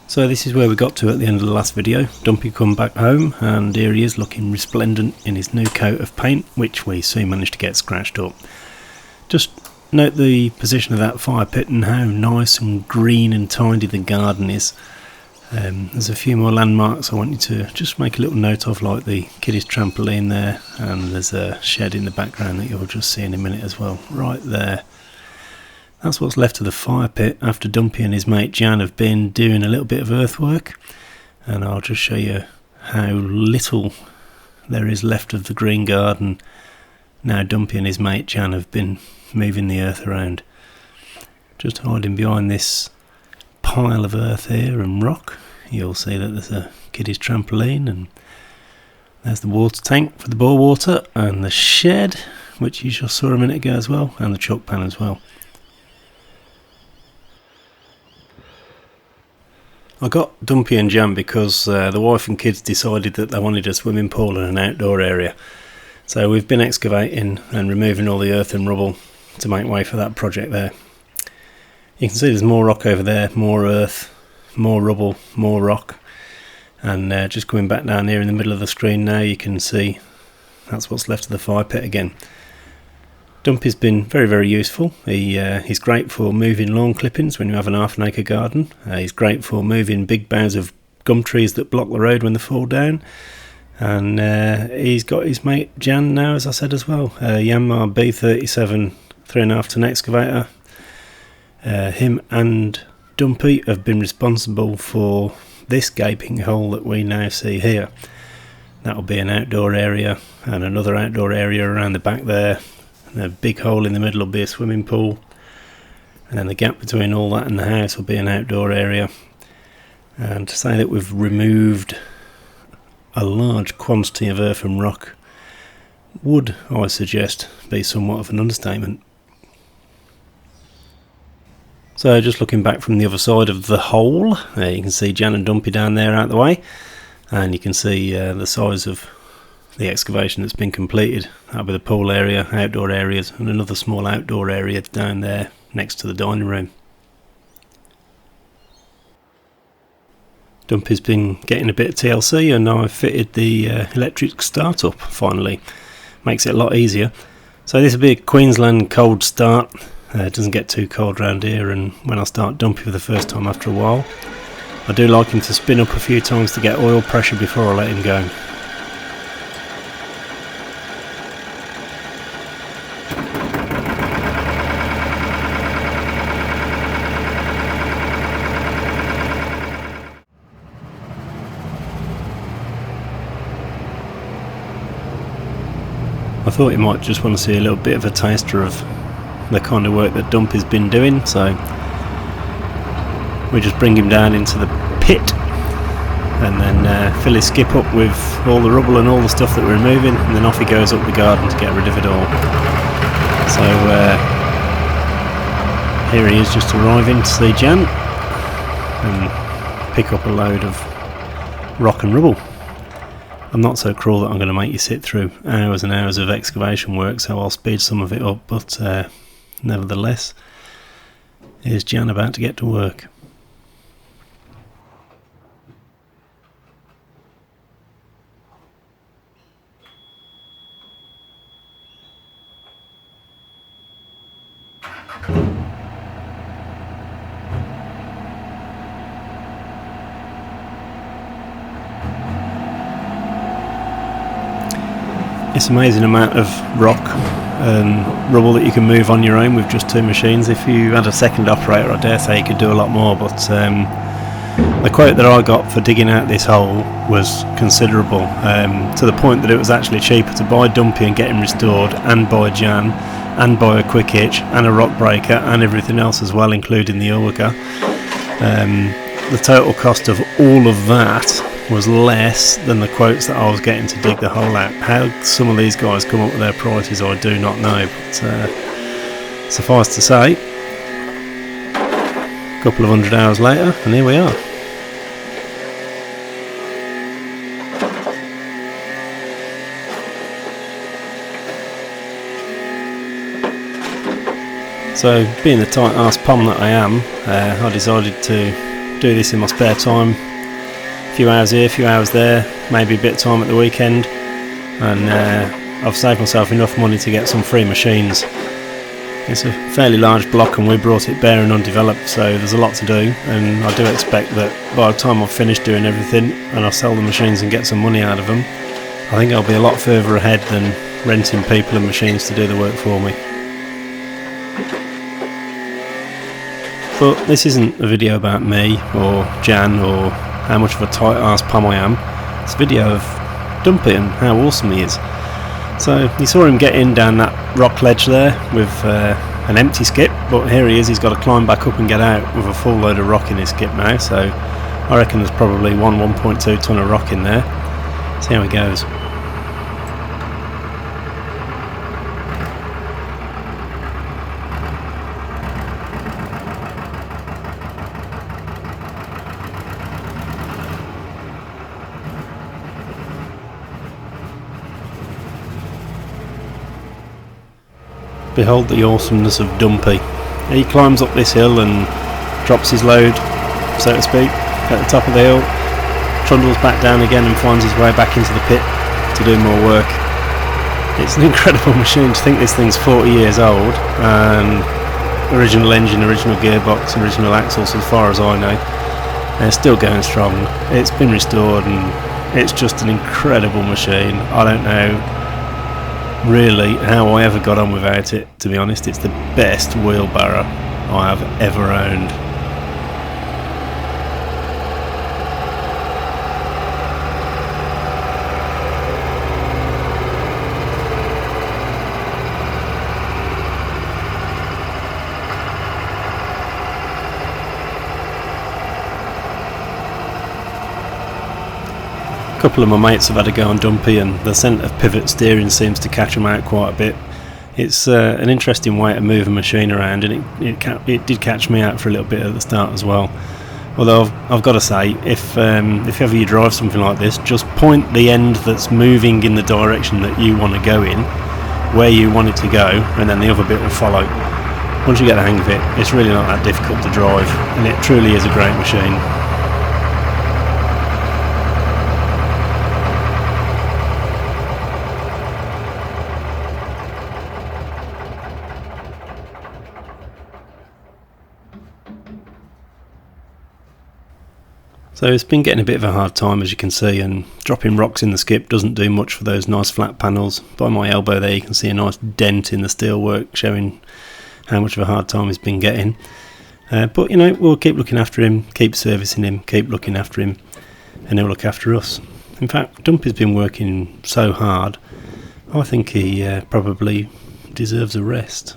So this is where we got to at the end of the last video. Dumpy come back home and here he is looking resplendent in his new coat of paint, which we soon managed to get scratched up. Just note the position of that fire pit and how nice and green and tidy the garden is. There's a few more landmarks I want you to just make a little note of, like the kiddies trampoline there, and there's a shed in the background that you'll just see in a minute as well, right there. That's what's left of the fire pit after Dumpy and his mate Jan have been doing a little bit of earthwork, and I'll just show you how little there is left of the green garden now Dumpy and his mate Jan have been moving the earth around. Just hiding behind this pile of earth here and rock, you'll see that there's a kiddies trampoline, and there's the water tank for the bore water, and the shed, which you just saw a minute ago as well, and the chalk pan as well. I got Dumpy and Jan because the wife and kids decided that they wanted a swimming pool and an outdoor area. So we've been excavating and removing all the earth and rubble to make way for that project there. You can see there's more rock over there, more earth, more rubble, more rock. And just coming back down here in the middle of the screen now, you can see that's what's left of the fire pit again. Dumpy's been very, very useful. He's great for moving lawn clippings when you have an half an acre garden. He's great for moving big boughs of gum trees that block the road when they fall down. And he's got his mate Jan now, as I said as well. Yanmar B37 3.5 ton excavator. Him and Dumpy have been responsible for this gaping hole that we now see here. That'll be an outdoor area and another outdoor area around the back there. And a big hole in the middle will be a swimming pool, and then the gap between all that and the house will be an outdoor area. And to say that we've removed a large quantity of earth and rock would, I suggest, be somewhat of an understatement. So just looking back from the other side of the hole, you can see Jan and Dumpy down there out the way, and you can see the size of the excavation that's been completed. That'll be the pool area, outdoor areas, and another small outdoor area down there next to the dining room. Dumpy's been getting a bit of TLC, and I've fitted the electric startup finally. Makes it a lot easier. So this will be a Queensland cold start. It doesn't get too cold around here, and when I start Dumpy for the first time after a while, I do like him to spin up a few times to get oil pressure before I let him go. I thought you might just want to see a little bit of a taster of the kind of work that Dumpy's been doing, so we just bring him down into the pit and then fill his skip up with all the rubble and all the stuff that we're removing, and then off he goes up the garden to get rid of it all. So here he is just arriving to see Jan and pick up a load of rock and rubble. I'm not so cruel that I'm going to make you sit through hours and hours of excavation work, so I'll speed some of it up, but nevertheless, here's Jan about to get to work. It's an amazing amount of rock and rubble that you can move on your own with just two machines. If you had a second operator, I dare say you could do a lot more, but the quote that I got for digging out this hole was considerable, to the point that it was actually cheaper to buy Dumpy and get him restored, and buy Jan, and buy a quick hitch, and a rock breaker, and everything else as well, including the auger. The total cost of all of that was less than the quotes that I was getting to dig the hole out. How some of these guys come up with their prices I do not know, but suffice to say, a couple of 100 hours later, and here we are. So, being the tight ass pom that I am, I decided to do this in my spare time. A few hours here, a few hours there, maybe a bit of time at the weekend, and I've saved myself enough money to get some free machines. It's a fairly large block and we brought it bare and undeveloped, so there's a lot to do, and I do expect that by the time I've finished doing everything and I sell the machines and get some money out of them, I think I'll be a lot further ahead than renting people and machines to do the work for me. But this isn't a video about me or Jan or how much of a tight arse pom I am. It's a video of Dumpy and how awesome he is. So you saw him get in down that rock ledge there with an empty skip, but here he is, he's got to climb back up and get out with a full load of rock in his skip now, so I reckon there's probably 1.2 tonne of rock in there. See how he goes. Behold the awesomeness of Dumpy. He climbs up this hill and drops his load, so to speak, at the top of the hill, trundles back down again and finds his way back into the pit to do more work. It's an incredible machine. To think this thing's 40 years old, and original engine, original gearbox, original axles as far as I know, and it's still going strong. It's been restored and it's just an incredible machine. I don't know really how I ever got on without it, to be honest. It's the best wheelbarrow I have ever owned. A couple of my mates have had a go on Dumpy, and the centre pivot steering seems to catch them out quite a bit. It's an interesting way to move a machine around, and it did catch me out for a little bit at the start as well. Although I've got to say, if ever you drive something like this, just point the end that's moving in the direction that you want to go in, where you want it to go, and then the other bit will follow. Once you get the hang of it, it's really not that difficult to drive, and it truly is a great machine. So it's been getting a bit of a hard time, as you can see, and dropping rocks in the skip doesn't do much for those nice flat panels. By my elbow there you can see a nice dent in the steelwork showing how much of a hard time he's been getting. But you know, we'll keep looking after him, keep servicing him, keep looking after him, and he'll look after us. In fact, Dumpy's been working so hard, I think he probably deserves a rest.